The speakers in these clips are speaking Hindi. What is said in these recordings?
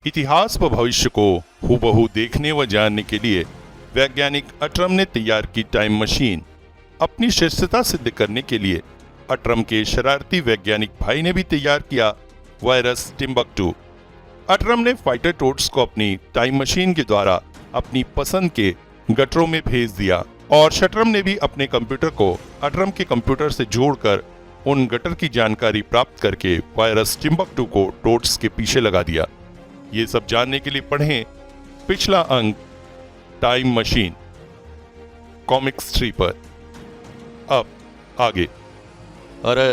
इतिहास व भविष्य को हूबहू देखने व जानने के लिए वैज्ञानिक अट्रम ने तैयार की टाइम मशीन। अपनी श्रेष्ठता सिद्ध करने के लिए अट्रम के शरारती वैज्ञानिक भाई ने भी तैयार किया वायरस टिम्बक्टू। अट्रम ने फाइटर टोड्स को अपनी टाइम मशीन के द्वारा अपनी पसंद के गटरों में भेज दिया और शटरम ने भी अपने कंप्यूटर को अट्रम के कंप्यूटर से जोड़कर उन गटर की जानकारी प्राप्त करके वायरस टिम्बक्टू को टोड्स के पीछे लगा दिया। ये सब जानने के लिए पढ़ें पिछला अंक टाइम मशीन कॉमिक्स 3 पर। अब आगे। अरे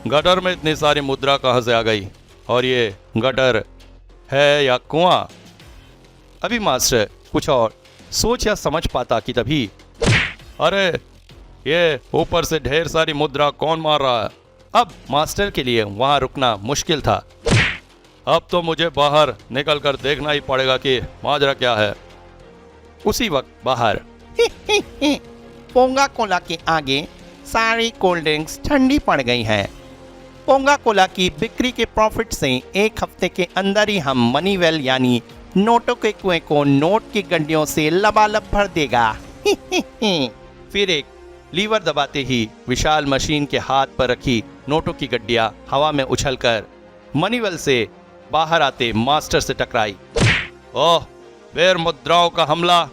गटर में इतनी सारी मुद्रा कहाँ से आ गई? और ये गटर है या कुआं? अभी मास्टर कुछ और सोच या समझ पाता कि तभी अरे ये ऊपर से ढेर सारी मुद्रा कौन मार रहा है? अब मास्टर के लिए वहां रुकना मुश्किल था। अब तो मुझे बाहर निकलकर देखना ही पड़ेगा कि माजरा क्या है। उसी वक्त बाहर पोंगा कोला के आगे सारी कोल्ड ड्रिंक्स ठंडी पड़ गई हैं। पोंगा कोला की बिक्री के प्रॉफिट से एक हफ्ते के अंदर ही हम मनीवेल यानी नोटों के कुएं को नोट की गड्डियों से लबालब भर देगा। फिर एक लीवर दबाते ही विशाल मशीन के हाथ पर रखी नोटों की गड्डियां हवा में उछलकर मनीवेल से बाहर आते मास्टर से टकराई। ओह, फिर मुद्राओं का हमला।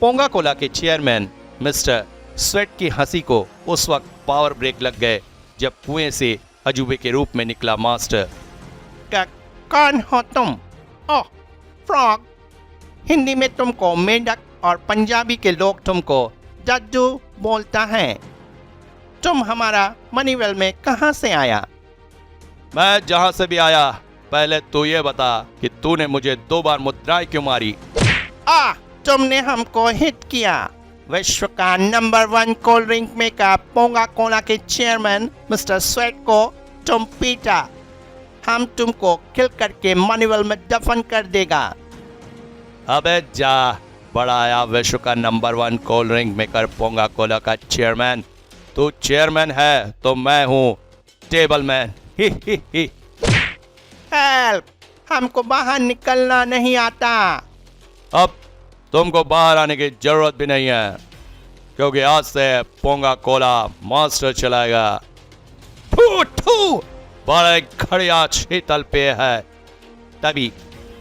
पोंगा कोला के चेयरमैन मिस्टर स्वेट की हंसी को उस वक्त पावर ब्रेक लग गए जब कुएं से अजूबे के रूप में निकला मास्टर। कौन हो तुम? ओह, फ्रॉग। हिंदी में तुमको मेंढक और पंजाबी के लोग तुमको जज्जू बोलता है। तुम हमारा मनीवेल में कहाँ से आया? मैं जहां से भी आया, पहले तू ये बता कि तूने मुझे 2 बार मुद्राएं क्यों मारी? तुमने हमको हिट किया। विश्व का नंबर 1 कोल्ड ड्रिंक मेकर पोंगा कोला के चेयरमैन मिस्टर स्वेट को तुम पीटा। हम तुमको किल करके मनीवेल में दफन कर देगा। अबे जा, बड़ा आया विश्व का नंबर 1 कोल्ड ड्रिंक मेकर पोंगा कोला का चेयरमैन। तू चेयरमैन है तो मैं हूँ टेबल मैन। हेल्प! हमको बाहर निकलना नहीं आता। अब तुमको बाहर आने की जरूरत भी नहीं है क्योंकि आज से पोंगा कोला मास्टर चलाएगा। ठू ठू, बड़े खड़िया शीतल पेय है। तभी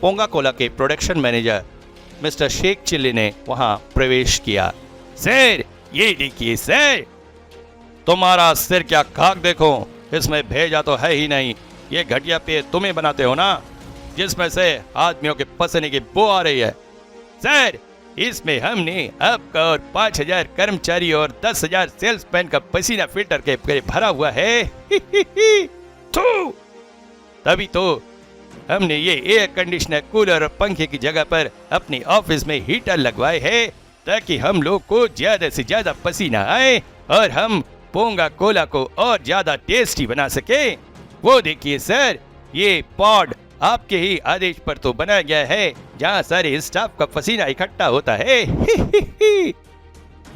पोंगा कोला के production manager mister Sheikh Chilli ने वहां प्रवेश किया। सर, ये देखिए सर। तुम्हारा सिर क्या खाक देखो, इसमें भेजा तो है ही नहीं। ये घटिया पेय तुम्हें बनाते हो ना, जिसमें से आदमियों के पसीने की बू आ रही है। सर, इसमें हमने आपका और 5000 कर्मचारी और 10,000 सेल्समैन का पसीना फिल्टर के भरा हुआ है। तभी तो हमने ये एयर कंडीशनर, कूलर और पंखे की जगह पर अपने ऑफिस में हीटर लगवाए हैं ताकि हम लोग को ज्यादा से ज्यादा पसीना आए और हम पोंगा कोला को और ज्यादा टेस्टी बना सके। वो देखिए सर, ये पॉड आपके ही आदेश पर तो बनाया गया है जहाँ सारे स्टाफ का पसीना इकट्ठा होता है।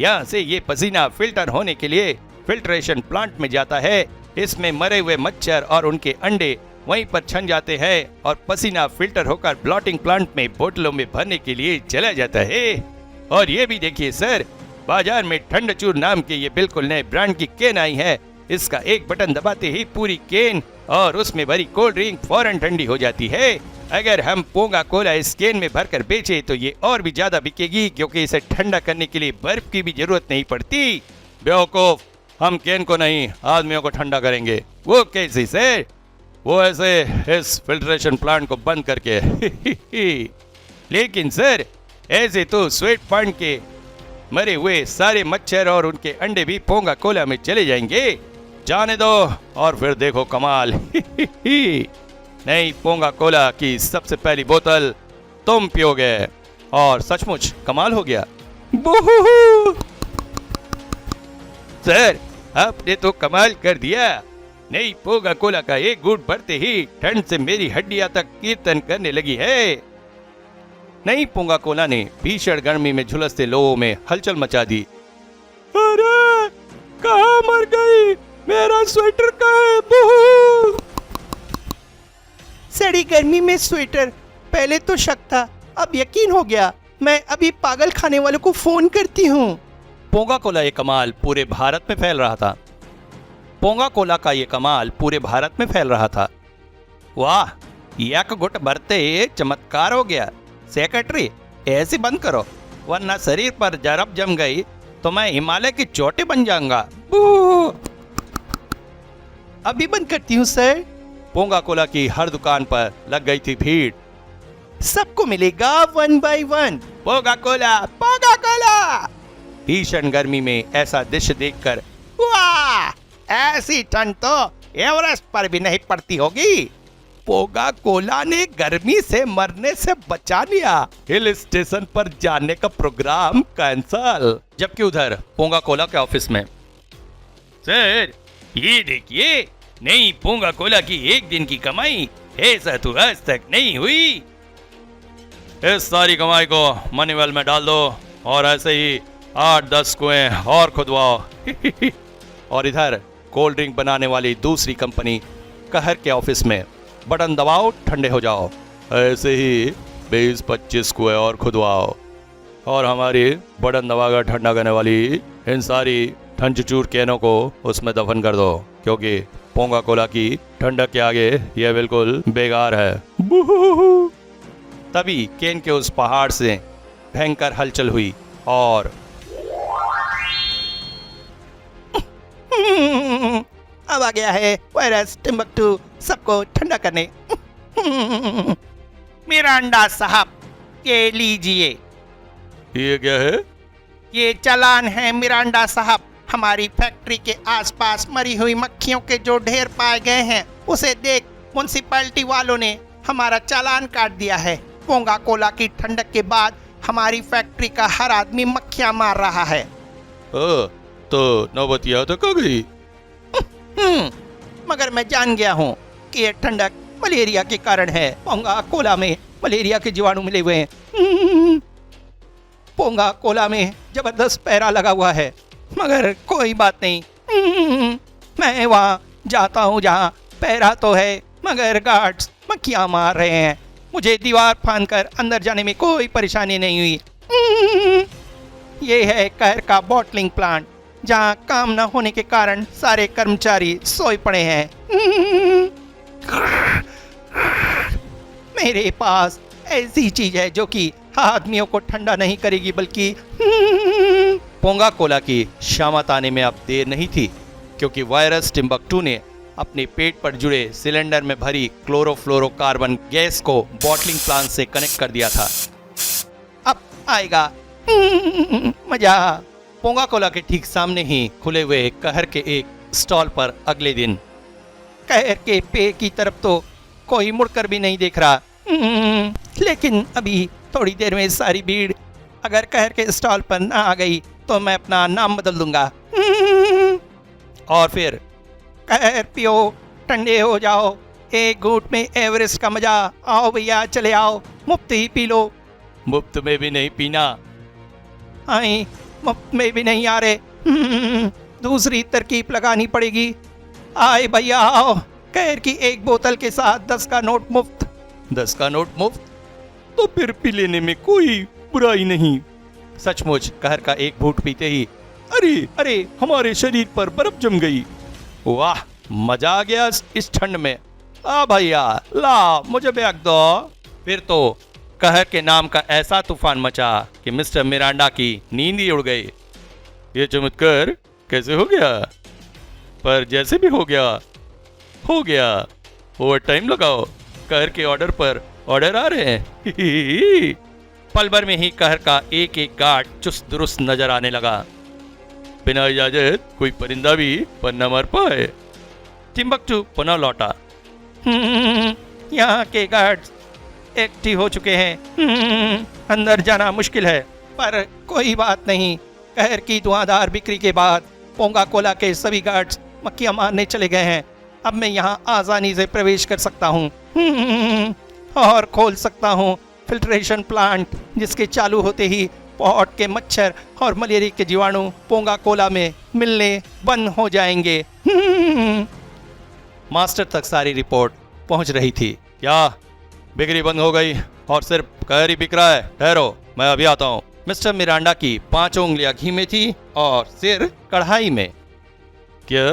यहाँ से ये पसीना फिल्टर होने के लिए फिल्ट्रेशन प्लांट में जाता है। इसमें मरे हुए मच्छर और उनके अंडे वहीं पर छन जाते हैं और पसीना फिल्टर होकर ब्लॉटिंग प्लांट में बोतलों में भरने के लिए चला जाता है। और ये भी देखिए सर, बाजार में ठंडचूर नाम के ये बिल्कुल नए ब्रांड की केन आई है। इसका एक बटन दबाते ही पूरी केन और उसमें भरी कोल्ड ड्रिंक फौरन ठंडी हो जाती है। अगर हम पोंगा कोला इस केन में भरकर बेचे तो ये और भी ज्यादा बिकेगी क्योंकि इसे ठंडा करने के लिए बर्फ की भी जरूरत नहीं पड़ती। बेवकूफ, हम केन को नहीं आदमियों को ठंडा करेंगे। वो कैसे सर? वो ऐसे इस फिल्ट्रेशन प्लांट को बंद करके। लेकिन सर, ऐसे तो स्वेट पॉइंट के मरे हुए सारे मच्छर और उनके अंडे भी पोंगा कोला में चले जाएंगे। जाने दो और फिर देखो कमाल। नहीं, पोंगा कोला की सबसे पहली बोतल तुम पियोगे और सचमुच कमाल हो गया। सर, आपने तो कमाल कर दिया। नहीं, पोंगा कोला का एक घूंट भरते ही ठंड से मेरी हड्डियां तक कीर्तन करने लगी है। नहीं, पोंगा कोला ने भीषण गर्मी में झुलसते लोगों में हलचल मचा दी। अरे, कहाँ मर गई? मेरा स्वेटर कहाँ है? सड़ी गर्मी में स्वेटर पहले तो शक था, अब यकीन हो गया। मैं अभी पागल खाने वालों को फोन करती हूँ। पोंगा कोला ये कमाल पूरे भारत में फैल रहा था। पोंगा कोला का ये कमाल पूरे भारत में फैल रहा था। वाह, एक घुट भरते ही चमत्कार हो गया। सेक्रेटरी, ऐसे बंद करो, वरना शरीर पर जरब जम गई तो मैं हिमालय की चोटी बन जाऊंगा। बू! अभी बंद करती हूँ सर। पोंगा कोला की हर दुकान पर लग गई थी भीड़। सबको मिलेगा 1 by 1। पोंगा कोला, पोंगा कोला। भीषण गर्मी में ऐसा दृश्य देखकर वाह, ऐसी ठंड तो एवरेस्ट पर भी नहीं पड़ती होगी। पोंगा कोला ने गर्मी से मरने से बचा लिया। हिल स्टेशन पर जाने का प्रोग्राम कैंसल। जबकि उधर पोंगा कोला के ऑफिस में, सर ये देखिए, नई पोंगा कोला की एक दिन की कमाई ऐसा तो आज तक नहीं हुई। इस सारी कमाई को मनीवेल में डाल दो और ऐसे ही 8-10 कुएं और खुदवाओ। और इधर कोल्ड ड्रिंक बनाने वाली दूसरी कंपनी कहर के ऑफिस में, बटन दबाओ ठंडे हो जाओ, ऐसे ही 20-25 कुएं और खुदवाओ। और हमारी बटन दबाकर ठंडा करने वाली इन सारी ठंचचूर कैनों को उसमें दफन कर दो, क्योंकि पोंगा कोला की ठंडक के आगे यह बिल्कुल बेकार है। तभी केन के उस पहाड़ से भयंकर हलचल हुई और अब आ गया है वायरस टिम्बकटू सबको ठंडा करने। मिरांडा साहब, ये लीजिए। ये क्या है? ये चालान है मिरांडा साहब। हमारी फैक्ट्री के आसपास मरी हुई मक्खियों के जो ढेर पाए गए हैं, उसे देख म्युनिसिपैलिटी वालों ने हमारा चालान काट दिया है। पोंगा कोला की ठंडक के बाद हमारी फैक्ट्री का हर आदमी मक्खियां मार रहा है। तो नौबतिया तो कब गई? मगर मैं जान गया हूँ कि ये ठंडक मलेरिया के कारण है। पोंगा कोला में मलेरिया के जीवाणु मिले हुए हैं। पोंगा कोला में जबरदस्त पैरा लगा हुआ है, मगर कोई बात नहीं। मैं वहाँ जाता हूँ जहाँ पैरा तो है, मगर गार्ड्स मक्खियाँ मार रहे हैं। मुझे दीवार फांदकर अंदर जाने में कोई परेशानी नहीं हुई। ये है कहर का बॉटलिंग प्लांट, जहाँ काम न होने के कारण सारे कर्मचारी सोए पड़े हैं। मेरे पास ऐसी चीज है जो कि आदमियों को ठंडा नहीं करेगी, बल्कि पोंगा कोला की शामत आने में अब देर नहीं थी, क्योंकि वायरस टिम्बकटू ने अपने पेट पर जुड़े सिलेंडर में भरी क्लोरोफ्लोरोकार्बन गैस को बॉटलिंग प्लांट से कनेक्ट कर दिया था। अब आएगा मजा। पोंगा कोला के ठीक सामने ही खुले हुए कहर के एक स्टॉल पर अगले दिन कहर के पे की तरफ तो कोई मुड़कर भी नहीं देख रहा। लेकिन अभी थोड़ी देर में सारी भीड़ अगर कहर के स्टॉल पर ना आ गई तो मैं अपना नाम बदल दूंगा। और फिर कहर पियो, ठंडे हो जाओ, एक घूंट में एवरेस्ट का मजा। आओ भैया, चले आओ, मुफ्त ही पी लो। मुफ्त में भी नहीं पीना। आई, मुफ्त में भी नहीं आ रहे। दूसरी तरकीब लगानी पड़ेगी। आए भैया आओ, कहर की एक बोतल के साथ 10 का नोट मुफ्त। 10 का नोट मुफ्त? तो फिर पी लेने में कोई बुराई नहीं। सचमुच कहर का एक घूंट पीते ही अरे अरे हमारे शरीर पर बर्फ जम गई। वाह, मजा आ गया इस ठंड में। आ भैया ला, मुझे बैग दो। फिर तो कहर के नाम का ऐसा तूफान मचा कि मिस्टर मिरांडा की नींद ही उड़ गई। ये चमत्कार कैसे हो गया? पर जैसे भी हो गया। ओवर टाइम लगाओ, कहर के ऑर्डर पर ऑर्डर आ रहे हैं। पल भर में ही कहर का एक एक गार्ड चुस्त दुरुस्त नजर आने लगा। बिना इजाजत कोई परिंदा भी पर न मर पाए। टिम्बकटू पुनः लौटा। यहाँ के गार्ड्स एक्टिव हो चुके हैं। अंदर जाना मुश्किल है, पर कोई बात नहीं। कहर की धुआंधार बिक्री के बाद पोंगा कोला के सभी गार्ड्स मक्खियाँ मारने चले गए हैं। अब मैं यहाँ आसानी से प्रवेश कर सकता हूँ और खोल सकता हूँ फिल्ट्रेशन प्लांट, जिसके चालू होते ही पॉट के मच्छर और मलेरिया के जीवाणु पोंगा कोला में मिलने बंद हो जाएंगे। मास्टर तक सारी रिपोर्ट पहुंच रही थी। क्या बिक्री बंद हो गई और सिर्फ कहर ही बिक रहा है। ठहरो, मैं अभी आता हूँ। मिस्टर मिरांडा की 5 उंगलियां घी में थी और सिर कढ़ाई में। क्या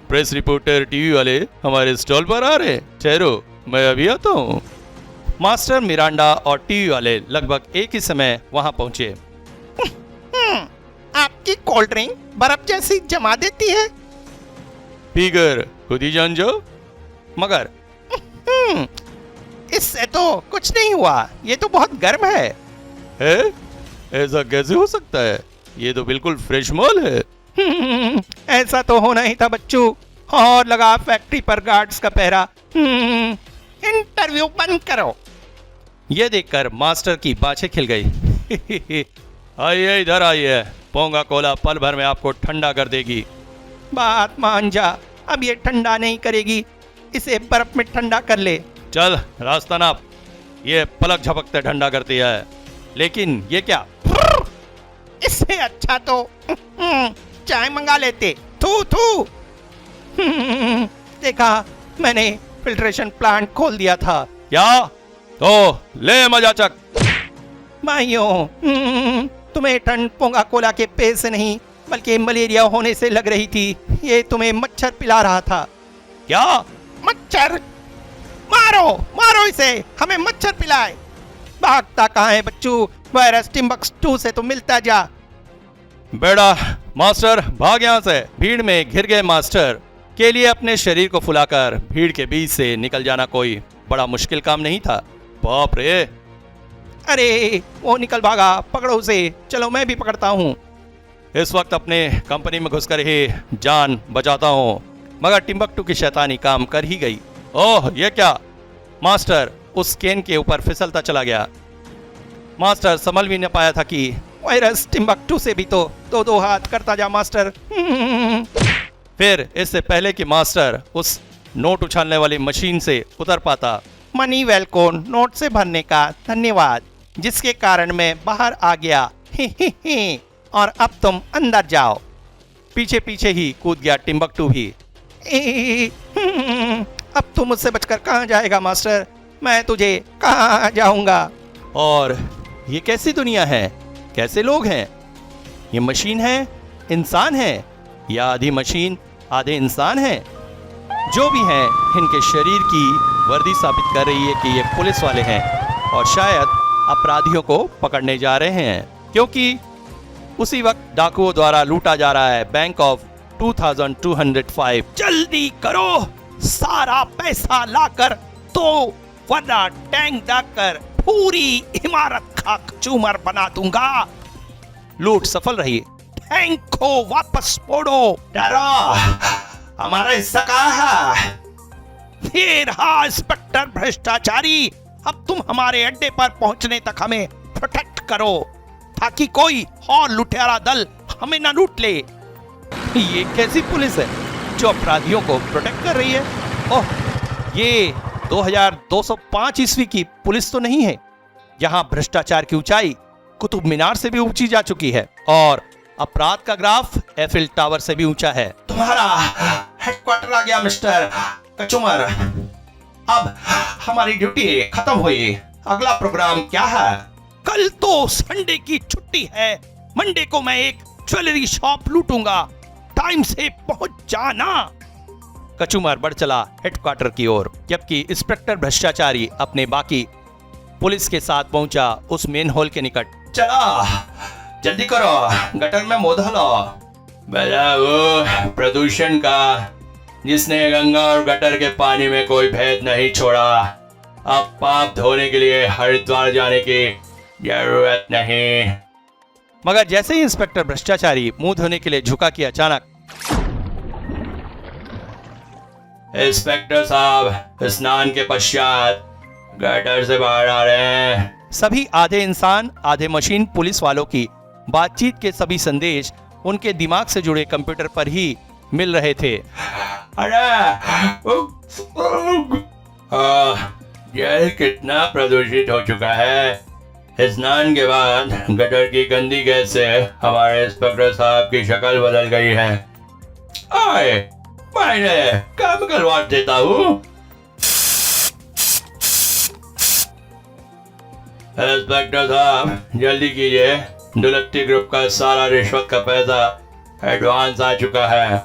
प्रेस रिपोर्टर टीवी वाले हमारे स्टॉल पर आ रहे? ठहरो, मैं अभी आता हूँ। मास्टर मिरांडा और टीवी वाले लगभग एक ही समय वहां पहुंचे। आपकी कोल्ड ड्रिंक बर्फ जैसी जमा देती है। पीकर खुद ही जान जाओ। मगर इससे तो कुछ नहीं हुआ, ये तो बहुत गर्म है। ऐसा कैसे हो सकता है? ये तो बिल्कुल फ्रेश माल है। ऐसा तो होना ही था बच्चू। और लगा फैक्ट्री पर गार्ड्स का पहरा। इंटरव्यू बंद करो। ये देखकर मास्टर की बाछें खिल गई। आइए इधर आइए, पोंगा कोला पल भर में आपको ठंडा कर देगी। बात मान जा, अब ये ठंडा नहीं करेगी, इसे बर्फ में ठंडा कर ले। चल रास्ता नाप। ये पलक झपकते ठंडा करती है, लेकिन ये क्या? इससे अच्छा तो चाय मंगा लेते। थू थू। देखा, मैंने फिल्ट्रेशन प्लांट खोल दिया था। क्या? तो ले मजाचक। भाइयों, तुम्हें ठंड पोंगा कोला के पेय से नहीं बल्कि मलेरिया होने से लग रही थी। ये तुम्हें मच्छर पिला रहा था। क्या? मच्छर? मारो मारो इसे, हमें मच्छर पिलाए। भागता कहाँ है बच्चू? वायरस टिम्बक्टू से तो मिलता जा। बेड़ा मास्टर भाग यहाँ से। भीड़ में घिर गए मास्टर के लिए अपने शरीर को फुलाकर भीड़ के बीच से निकल जाना कोई बड़ा मुश्किल काम नहीं था। बाप रे! अरे वो निकल भागा, पकड़ो उसे। चलो मैं भी पकड़ता हूँ। इस वक्त अपने कंपनी में घुसकर ही जान बचाता हूँ, मगर टिम्बक्टू की शैतानी काम कर ही गई। ओह ये क्या! मास्टर उस केन के ऊपर फिसलता चला गया। मास्टर समझ भी न पाया था कि वायरस टिम्बक्टू से भी तो दो हाथ करता जा मास्टर। फिर इससे पहले कि मास्टर उस नोट उछालने वाली मशीन से उतर पाता। मनी वेल को नोट से भरने का धन्यवाद, जिसके कारण मैं बाहर आ गया। और अब तुम अंदर जाओ। पीछे पीछे ही कूद गया टिम्बक्टू भी। अब तुम मुझसे बचकर कहाँ जाएगा मास्टर? मैं तुझे कहाँ जाऊंगा? और ये कैसी दुनिया है? कैसे लोग हैं? ये मशीन है, इंसान है, या आधी मशीन आधे इंसान है? जो भी हैं, इनके शरीर की वर्दी साबित कर रही है कि ये पुलिस वाले हैं और शायद अपराधियों को पकड़ने जा रहे हैं, क्योंकि उसी वक्त डाकुओं द्वारा लूटा जा रहा है बैंक ऑफ 2205। जल्दी करो, सारा पैसा लाकर तो, वरना टैंक डाकर पूरी इमारत खाक चूमर बना दूंगा। लूट सफल रही। टैंक को वापस मोड़ो। डरो, हमारा हिस्सा कहाँ है? फिर हाँ इंस्पेक्टर भ्रष्टाचारी, अब तुम हमारे अड्डे पर पहुंचने तक हमें प्रोटेक्ट करो, ताकि कोई और लुटेरा दल हमें ना लूट ले। ये कैसी पुलिस है जो अपराधियों को प्रोटेक्ट कर रही है? ओह, ये 2205 ईस्वी की पुलिस तो नहीं है। यहाँ भ्रष्टाचार की ऊंचाई कुतुब मीनार से भी ऊंची जा चुकी है और अपराध का ग्राफ एफिल टावर से भी ऊंचा है। तुम्हारा हेडक्वार्टर आ गया मिस्टर कचुमर। अब हमारी ड्यूटी खत्म हुई। अगला प्रोग्राम क्या है? कल तो संडे की छुट्टी है। मंडे को मैं एक ज्वेलरी शॉप लूटूंगा। टाइम से पहुंच जाना। कचुमर बढ़ चला हेडक्वार्टर की ओर, जबकि इंस्पेक्टर भ्रष्टाचारी अपने बाकी पुलिस के साथ पहुंचा उस मेन हॉल के निकट। चलो जल्दी करो, गटर में मुंह धो लो। भला वो प्रदूषण का जिसने गंगा और गटर के पानी में कोई भेद नहीं छोड़ा, अब पाप धोने के लिए हरिद्वार जाने की जरूरत नहीं। मगर जैसे ही इंस्पेक्टर भ्रष्टाचारी मुंह धोने के लिए झुका कि अचानक इंस्पेक्टर साहब स्नान के पश्चात गटर से बाहर आ रहे हैं। सभी आधे इंसान आधे मशीन पुलिस वालों की बातचीत के सभी संदेश उनके दिमाग से जुड़े कंप्यूटर पर ही मिल रहे थे। जल कितना प्रदूषित हो चुका है। स्नान के बाद गटर की गंदी गैस से हमारे इंस्पेक्टर साहब की शक्ल बदल गई है। आए, मैं केमिकल वाश देता हूँ। इंस्पेक्टर साहब जल्दी कीजिए, दुलत्ती ग्रुप का सारा रिश्वत का पैसा एडवांस आ चुका है,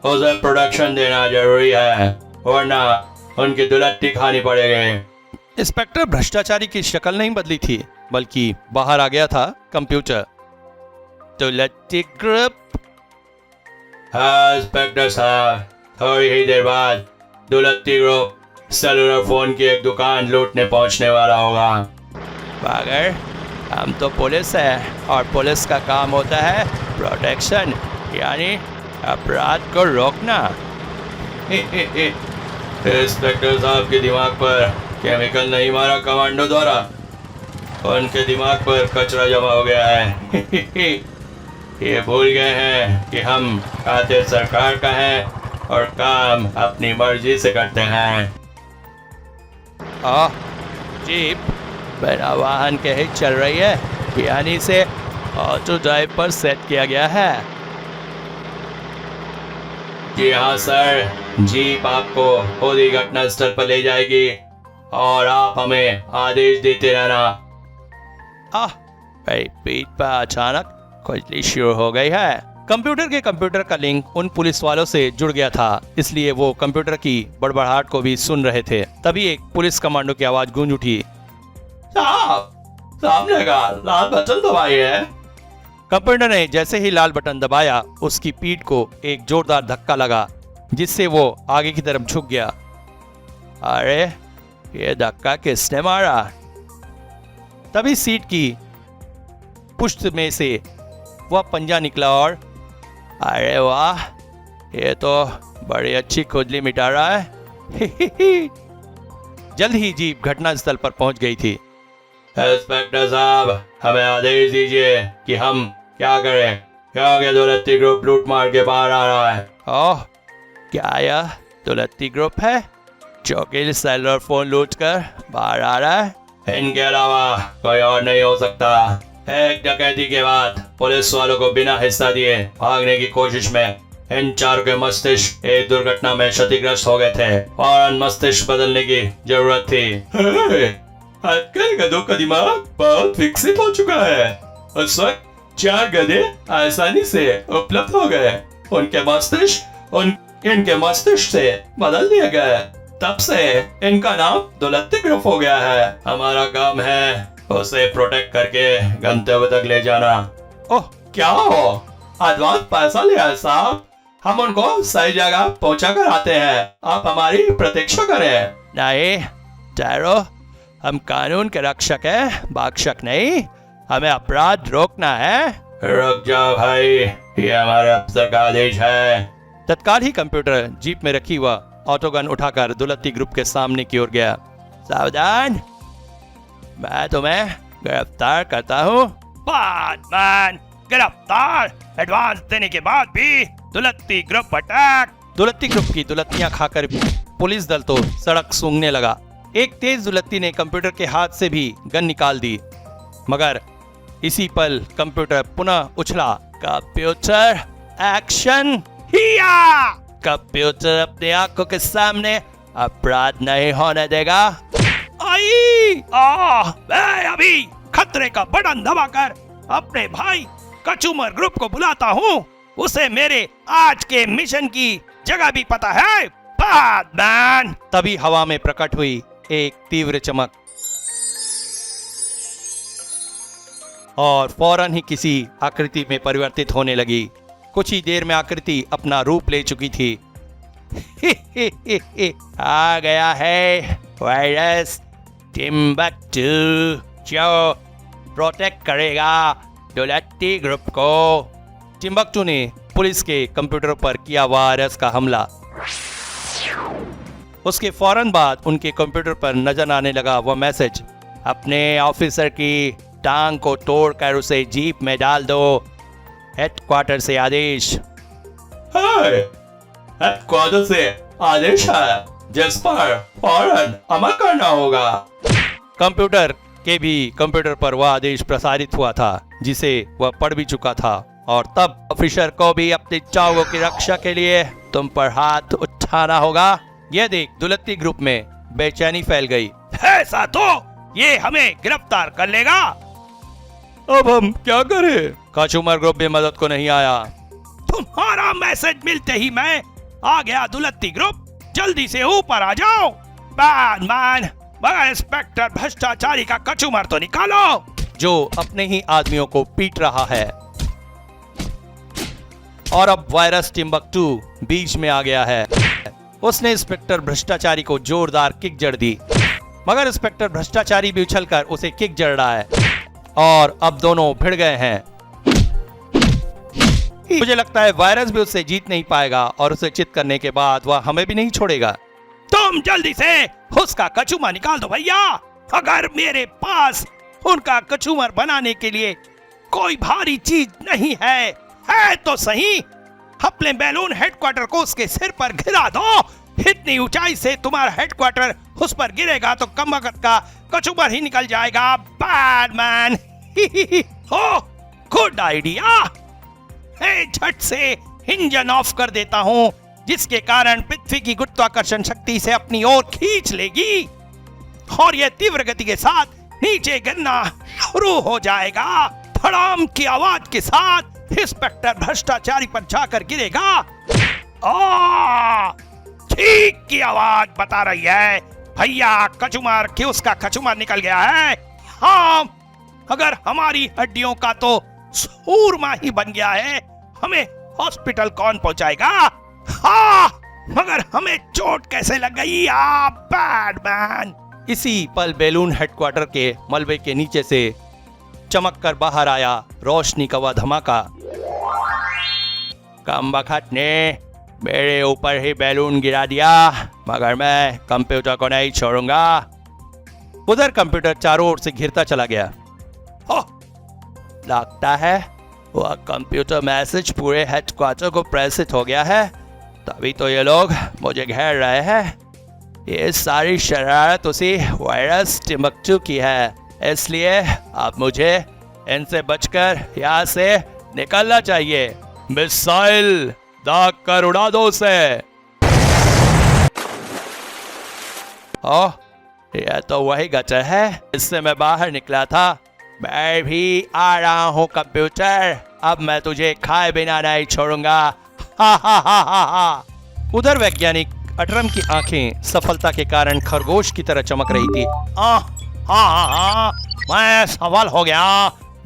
उसे प्रोडक्शन देना जरूरी है वरना उनकी दुलत्ती खानी पड़ेगी। इंस्पेक्टर भ्रष्टाचारी की शक्ल नहीं बदली थी बल्कि बाहर आ गया था कंप्यूटर। दुलत्ती ग्रुप? हाँ इंस्पेक्टर साहब, थोड़ी ही देर बाद दुलत्ती ग्रुप सेलुलर फोन की एक दुकान लूटने पहुंचने वाला होगा। मगर हम तो पुलिस है और पुलिस का काम होता है प्रोटेक्शन, यानी अपराध को रोकना। इंस्पेक्टर साहब के दिमाग पर केमिकल नहीं मारा कमांडो द्वारा, उनके दिमाग पर कचरा जमा हो गया है। ये भूल गए हैं कि हम खाते सरकार का है और काम अपनी मर्जी से करते हैं। जीप बिना वाहन के ही चल रही है, यानी इसे ऑटो ड्राइव पर सेट किया गया है। जी हाँ सर, जीप आपको खुद ही घटना स्थल पर ले जाएगी और आप हमें आदेश देते रहना। मेरी पीठ पर अचानक खुजली शुरू हो गई है। कंप्यूटर के कंप्यूटर का लिंक उन पुलिस वालों से जुड़ गया था, इसलिए वो कंप्यूटर की बड़बड़ाहट को भी सुन रहे थे। तभी एक पुलिस कमांडो की आवाज गूंज उठी। साहब, सामने का लाल बटन दबाइए। कंप्यूटर ने जैसे ही लाल बटन दबाया, उसकी पीठ को एक जोरदार धक्का लगा जिससे वो आगे की तरफ झुक गया। अरे ये धक्का किसने मारा? तभी सीट की पुष्ट में से वह पंजा निकला और अरे वाह, ये तो बड़ी अच्छी खुजली मिटा रहा है। जल्द ही जीप घटनास्थल पर पहुंच गई थी। इंस्पेक्टर साहब, हमें आदेश दीजिए कि हम क्या करें, क्योंकि दुलत्ती ग्रुप लूट मार के बाहर आ रहा है। ओह, क्या यह दुलत्ती ग्रुप है जो कि सेलुलर फोन लूट कर बाहर आ रहा है? इनके अलावा कोई और नहीं हो सकता। एक डकैती के बाद पुलिस वालों को बिना हिस्सा दिए भागने की कोशिश में इन चारों के मस्तिष्क एक दुर्घटना में क्षतिग्रस्त हो गए थे और मस्तिष्क बदलने की जरूरत थी। आजकल गधों का दिमाग बहुत विकसित हो चुका है। उस वक्त 4 गधे आसानी से उपलब्ध हो गए, इनके मस्तिष्क से बदल दिया गया। तब से इनका नाम दुलत्ती ग्रुप हो गया है। हमारा काम है उसे प्रोटेक्ट करके गंतव्य तक ले जाना। ओह, क्या हो, एडवांस पैसा लिया है साहब, हम उनको सही जगह पहुंचा कर आते हैं, आप हमारी प्रतीक्षा करें। नहीं टैरो, हम कानून के रक्षक हैं, बाक्षक नहीं। हमें अपराध रोकना है। रुक जाओ भाई, ये हमारे अफसर का आदेश है। तत्काल ही कंप्यूटर जीप में रखी हुआ ऑटोगन उठाकर दुलत्ती ग्रुप के सामने की ओर गया। सावधान, मैं तुम्हें गिरफ्तार करता हूँ। बैटमैन गिरफ्तार, एडवांस देने के बाद भी दुलत्ती ग्रुप अटैक। दुलत्ती ग्रुप की दुलत्तियां खाकर पुलिस दल तो सड़क सूंघने लगा। एक तेज दुलत्ती ने कंप्यूटर के हाथ से भी गन निकाल दी, मगर इसी पल कंप्यूटर पुनः उछला। कंप्यूटर एक्शन हिया! कंप्यूटर अपने आंखों के सामने अपराध नहीं होने देगा। मैं अभी खतरे का बटन दबाकर अपने भाई कचूमर ग्रुप को बुलाता हूँ। उसे मेरे आज के मिशन की जगह भी पता है। बैटमैन! तभी हवा में प्रकट हुई एक तीव्र चमक और फौरन ही किसी आकृति में परिवर्तित होने लगी। कुछ ही देर में आकृति अपना रूप ले चुकी थी। आ गया है वायरस टिम्बक्टू, जो प्रोटेक्ट करेगा दुलत्ती ग्रुप को। टिम्बक्टू ने पुलिस के कंप्यूटर पर किया वायरस का हमला। उसके फौरन बाद उनके कंप्यूटर पर नजर आने लगा वह मैसेज। अपने ऑफिसर की टांग को तोड़कर उसे जीप में डाल दो। हेडक्वार्टर से आदेश। हेडक्वार्टर से आदेश है जिस पर फौरन अमल करना होगा। कंप्यूटर के भी कंप्यूटर पर वह आदेश प्रसारित हुआ था जिसे वह पढ़ भी चुका था, और तब ऑफिसर को भी अपनी चावों की रक्षा के लिए तुम पर हाथ उठाना होगा। यह देख दुलत्ती ग्रुप में बेचैनी फैल गई। ऐसा तो ये हमें गिरफ्तार कर लेगा। अब हम क्या करें? कचूमर ग्रुप भी मदद को नहीं आया। तुम्हारा मैसेज मिलते ही मैं आ गया। दुलत्ती ग्रुप, जल्दी से ऊपर आ जाओ। बैडमैन, मगर इंस्पेक्टर भ्रष्टाचारी का कचूमर तो निकालो, जो अपने ही आदमियों को पीट रहा है। और अब वायरस टिम्बकटू बीच में आ गया है। उसने इंस्पेक्टर भ्रष्टाचारी को जोरदार किक जड़ दी, मगर इंस्पेक्टर भ्रष्टाचारी भी उछलकर उसे किक जड़ रहा है और अब दोनों भिड़ गए हैं। मुझे लगता है वायरस भी उससे जीत नहीं पाएगा और उसे चित करने के बाद वह हमें भी नहीं छोड़ेगा। तुम जल्दी से उसका कचूमर निकाल दो भैया। अगर मेरे पास उनका कचूमर बनाने के लिए कोई भारी चीज नहीं है तो सही, अपने बैलून हेडक्वार्टर को उसके सिर पर गिरा दो। इतनी ऊंचाई से तुम्हारा हेडक्वार्टर उस पर गिरेगा तो कमबख्त का कचूमर ही निकल जाएगा। बैडमैन, हो गुड आइडिया। झट से इंजन ऑफ कर देता हूँ, जिसके कारण पृथ्वी की गुरुत्वाकर्षण शक्ति से अपनी ओर खींच लेगी और यह तीव्र गति के साथ नीचे गिरना शुरू हो जाएगा। धड़ाम की आवाज के साथ इंस्पेक्टर भ्रष्टाचारी पर जाकर गिरेगा। ठीक की आवाज बता रही है भैया, कचूमर कि उसका कचूमर निकल गया है। हाँ, अगर हमारी हड्डियों का तो सूरमा ही बन गया है, हमें हॉस्पिटल कौन पहुंचाएगा? हाँ, मगर हमें चोट कैसे लग गई? बैडमैन। इसी पल बैलून हेडक्वार्टर के मलबे के नीचे से चमक कर बाहर आया रोशनी का वह धमाका। कमबख्त ने मेरे ऊपर ही बैलून गिरा दिया, मगर मैं कंप्यूटर को नहीं छोड़ूंगा। उधर कंप्यूटर चारों ओर से घिरता चला गया। लगता है वह कंप्यूटर मैसेज पूरे हेडक्वार्टर को प्रेषित हो गया है, तभी तो ये लोग मुझे घेर रहे हैं। ये सारी शरारत उसी वायरस टिम्बकटू की है, इसलिए अब मुझे इनसे बचकर यहाँ से निकलना चाहिए। मिसाइल दाग कर उड़ा दो उसे। ओह, यह तो वही गटर है, इससे मैं बाहर निकला था। मैं भी आ रहा हूँ कंप्यूटर, अब मैं तुझे खाए बिना नहीं छोड़ूंगा। हा हा हा हा हा। उधर वैज्ञानिक अटरम की आंखें सफलता के कारण खरगोश की तरह चमक रही थी। हाँ, मैं सफल हो गया।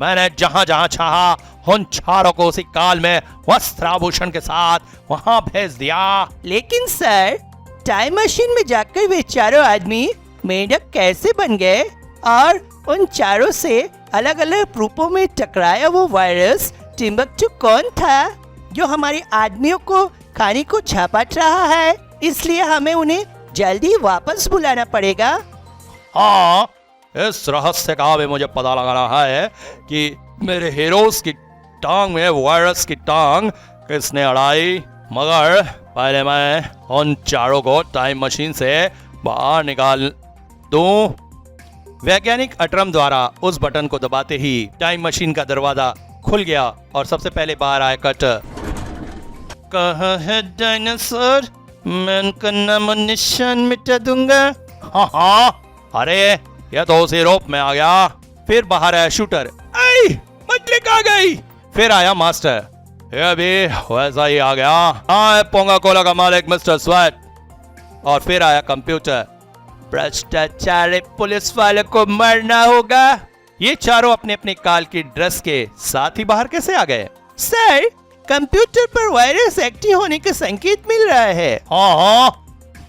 मैंने जहाँ जहाँ चाहा उन चारों को उसी काल में वस्त्राभूषण के साथ वहाँ भेज दिया। लेकिन सर, टाइम मशीन में जाकर वे चारों आदमी मेंढक कैसे बन गए? और उन चारों से अलग अलग रूपों में टकराया वो वायरस टिम्बकटू कौन था, जो हमारे आदमियों को खाने को झपट रहा है? इसलिए हमें उन्हें जल्दी वापस बुलाना पड़ेगा। हाँ, इस रहस्य का भी मुझे पता लगा रहा है कि मेरे हीरोज की टांग में वायरस की टांग किसने अड़ाई, मगर पहले मैं उन चारों को टाइम मशीन से बाहर निकाल दूं। वैज्ञानिक अटरम द्वारा उस बटन को दबाते ही टाइम मशीन का दरवाजा खुल गया और सबसे पहले बाहर आया कटर। कहाँ है डायनासोर? मैं उनका नाम और निशान मिटा दूंगा। हाँ, अरे यह तो उसी रूप में आ गया। फिर बाहर आया शूटर। मछली कहाँ गई? फिर आया मास्टर, यह भी वैसा ही आ गया। हाँ, पोंगा कोला का मालिक मिस्टर स्वेट। और फिर आया कंप्यूटर। भ्रष्टाचारी पुलिस वाले को मरना होगा। ये चारों अपने अपने काल की ड्रेस के साथ ही बाहर कैसे आ गए? सर, कंप्यूटर पर वायरस एक्टिव होने का संकेत मिल रहा है। हाँ,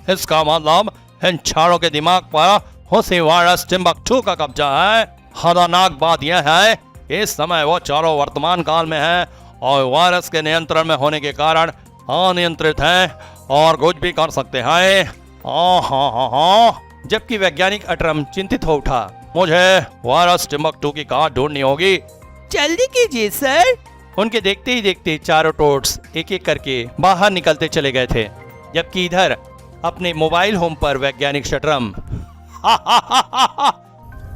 इसका मतलब इन चारों के दिमाग पर उसी वायरस टिम्बकटू का कब्जा है। खतरनाक बात यह है, इस समय वो चारों वर्तमान काल में हैं और वायरस के नियंत्रण में होने के कारण अनियंत्रित हैं और कुछ भी कर सकते हैं। हाँ। जबकि वैज्ञानिक अटरम चिंतित हो उठा। मुझे वायरस टिम्बकटू की कार ढूंढनी होगी। जल्दी कीजिए सर। उनके देखते ही देखते चारों टोट्स एक एक करके बाहर निकलते चले गए थे, जबकि इधर अपने मोबाइल होम पर वैज्ञानिक शटरम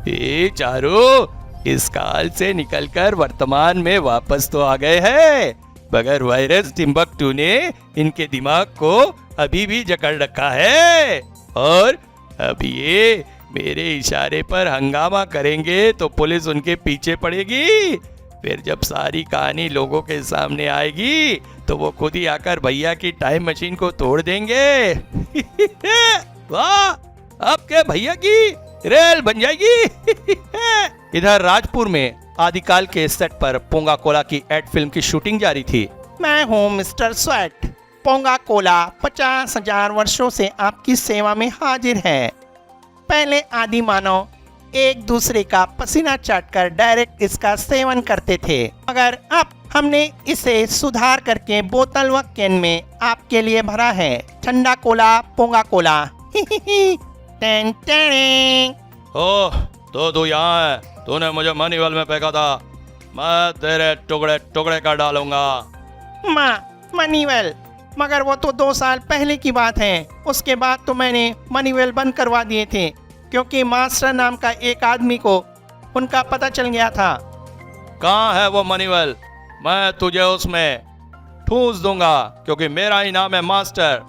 ये चारों इस काल से निकलकर वर्तमान में वापस तो आ गए हैं, मगर वायरस टिम्बकटू ने इनके दिमाग को अभी भी जकड़ रखा है और अब ये मेरे इशारे पर हंगामा करेंगे तो पुलिस उनके पीछे पड़ेगी। फिर जब सारी कहानी लोगों के सामने आएगी तो वो खुद ही आकर भैया की टाइम मशीन को तोड़ देंगे। वाह, अब क्या भैया की रेल बन जाएगी। इधर राजपुर में आदिकाल के सेट पर पोंगा कोला की एड फिल्म की शूटिंग जारी थी। मैं हूँ मिस्टर स्वेट। पोंगा कोला 50,000 वर्षों से आपकी सेवा में हाजिर है। पहले आदि मानव एक दूसरे का पसीना चाटकर डायरेक्ट इसका सेवन करते थे, मगर अब हमने इसे सुधार करके बोतल व कैन में आपके लिए भरा है। ठंडा कोला पोंगा कोला। Ten ten. ओह, तो तू यहाँ है। तूने मुझे मनीवेल में फेंका था, मैं तेरे टुकड़े टुकड़े कर डालूंगा। मनीवेल, मगर वो तो 2 साल पहले की बात है। उसके बाद तो मैंने मनीवेल बंद करवा दिए थे, क्योंकि मास्टर नाम का एक आदमी को उनका पता चल गया था। कहाँ है वो मनीवेल? मैं तुझे उसमें ठूस दूंगा, क्योंकि मेरा ही नाम है मास्टर।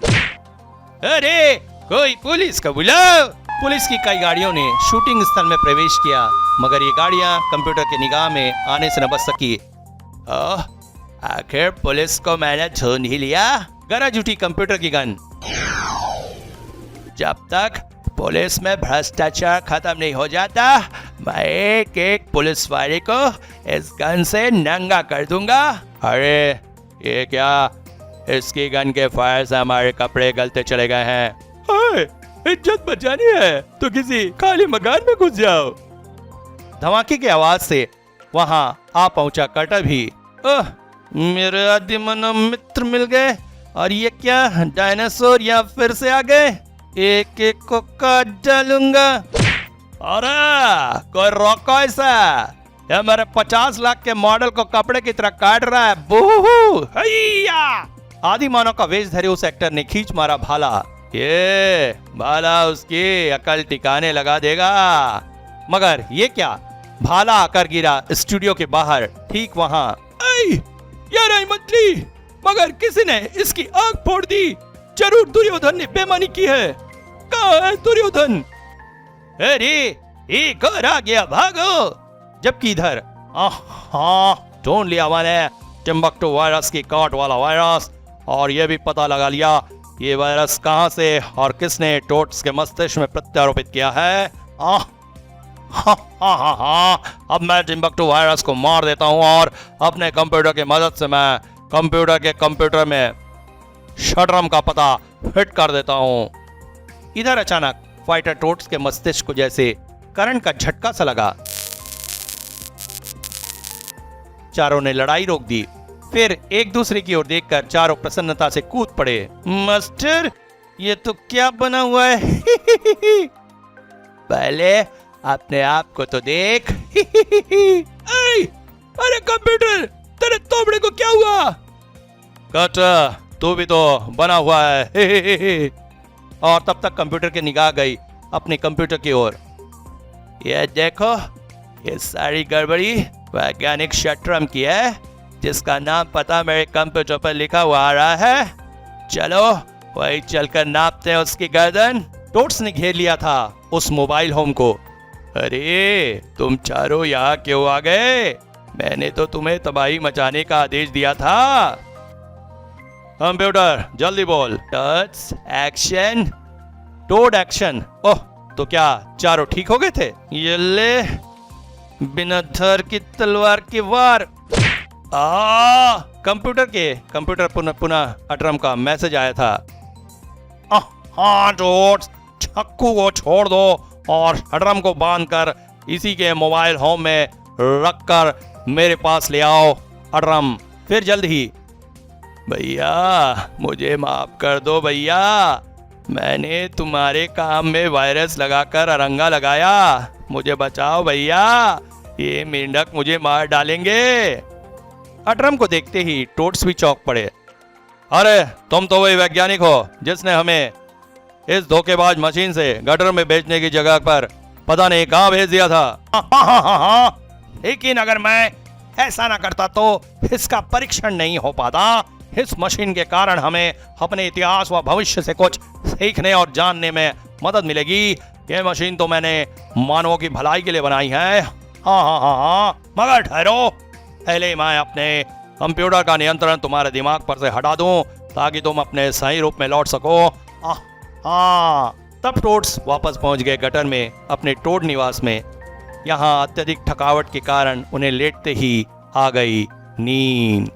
अरे कोई पुलिस को बुलाओ। पुलिस की कई गाड़ियों ने शूटिंग स्थल में प्रवेश किया, मगर ये गाड़ियां कंप्यूटर की निगाह में आने से न बच सकी। आखिर पुलिस को मैंने ढूंढ ही लिया। गरज उठी कंप्यूटर की गन। जब तक पुलिस में भ्रष्टाचार खत्म नहीं हो जाता, मैं एक एक पुलिस वाले को इस गन से नंगा कर दूंगा। अरे ये क्या, इसकी गन के फायर से हमारे कपड़े गलते चले गए हैं। इज्जत बचानी है तो किसी खाली मकान में घुस जाओ। धमाके की आवाज से वहां आ पहुंचा कटर भी। मेरे आदि मानव मित्र मिल गए, और ये क्या डायनासोर यहाँ फिर से आ गए। एक एक को काट डालूंगा। अरे कोई रोको ऐसा, ये मेरे 50 लाख के मॉडल को कपड़े की तरह काट रहा है। बूहू हैया। आदि मानव का वेश धरे उस एक्टर ने खींच मारा भाला। ये भाला उसकी अकल टिकाने लगा देगा। मगर ये क्या, भाला आकर गिरा स्टूडियो के बाहर, ठीक वहां। यार आई मछली, मगर किसी ने इसकी आंख फोड़ दी। जरूर दुर्योधन ने बेईमानी की है। कहाँ है दुर्योधन? अरे एक और आ गया, भागो। जबकि इधर ढूंढ लिया मैंने टिम्बक्टू वायरस की काट वाला वायरस, और यह भी पता लगा लिया ये वायरस कहां से और किसने टोट्स के मस्तिष्क में प्रत्यारोपित किया है। अब मैं टिम्बक्टू वायरस को मार देता हूं, और अपने कंप्यूटर की मदद से मैं कंप्यूटर में शटरम का पता फिट कर देता हूं। इधर अचानक फाइटर टोट्स के मस्तिष्क को जैसे करंट का झटका सा लगा। चारों ने लड़ाई रोक दी। फिर एक दूसरे की ओर देखकर चारों प्रसन्नता से कूद पड़े। मास्टर, ये तो क्या बना हुआ है? पहले अपने आप को तो देख। अरे कंप्यूटर, तेरे तोबड़े को क्या हुआ? कट, तू भी तो बना हुआ है। और तब तक कंप्यूटर की निगाह गई अपने कंप्यूटर की ओर। ये देखो, ये सारी गड़बड़ी वैज्ञानिक शटरम की है, जिसका नाम पता मेरे कंप्यूटर पर लिखा हुआ आ रहा है। चलो वही चलकर नापते हैं उसकी गर्दन। टोट्स ने घेर लिया था उस मोबाइल होम को। अरे तुम चारों यहाँ क्यों आ गए? मैंने तो तुम्हें तबाही मचाने का आदेश दिया था। कंप्यूटर जल्दी बोल। Touch action. Toad action. Oh, तो क्या चारों ठीक हो गए थे? ये ले, बिना धर की तलवार की वार। कंप्यूटर पुनः अटरम का मैसेज आया था। हाँ टोट्स, छक्कू को छोड़ दो और अटरम को बांधकर इसी के मोबाइल होम में रखकर मेरे पास ले आओ। अटरम फिर जल्द ही। भैया मुझे माफ कर दो भैया, मैंने तुम्हारे काम में वायरस लगाकर अरंगा लगाया। मुझे बचाओ भैया, ये मेंढक मुझे मार डालेंगे। अटरम को देखते ही टोट्स भी चौंक पड़े। अरे तुम तो वही वैज्ञानिक हो जिसने हमें इस धोखेबाज मशीन से गटर में बेचने की जगह पर पता नहीं कहां भेज दिया था। लेकिन अगर मैं ऐसा ना करता तो इसका परीक्षण नहीं हो पाता। इस मशीन के कारण हमें अपने इतिहास व भविष्य से कुछ सीखने और जानने में मदद मिलेगी। ये मशीन तो मैंने मानवों की भलाई के लिए बनाई है। हाँ हाँ हाँ हाँ, मगर ठहरो, पहले मैं अपने कंप्यूटर का नियंत्रण तुम्हारे दिमाग पर से हटा दूं ताकि तुम अपने सही रूप में लौट सको। हाँ। तब टोड्स वापस पहुंच गए गटर में, अपने टोड निवास में। यहाँ अत्यधिक थकावट के कारण उन्हें लेटते ही आ गई नींद।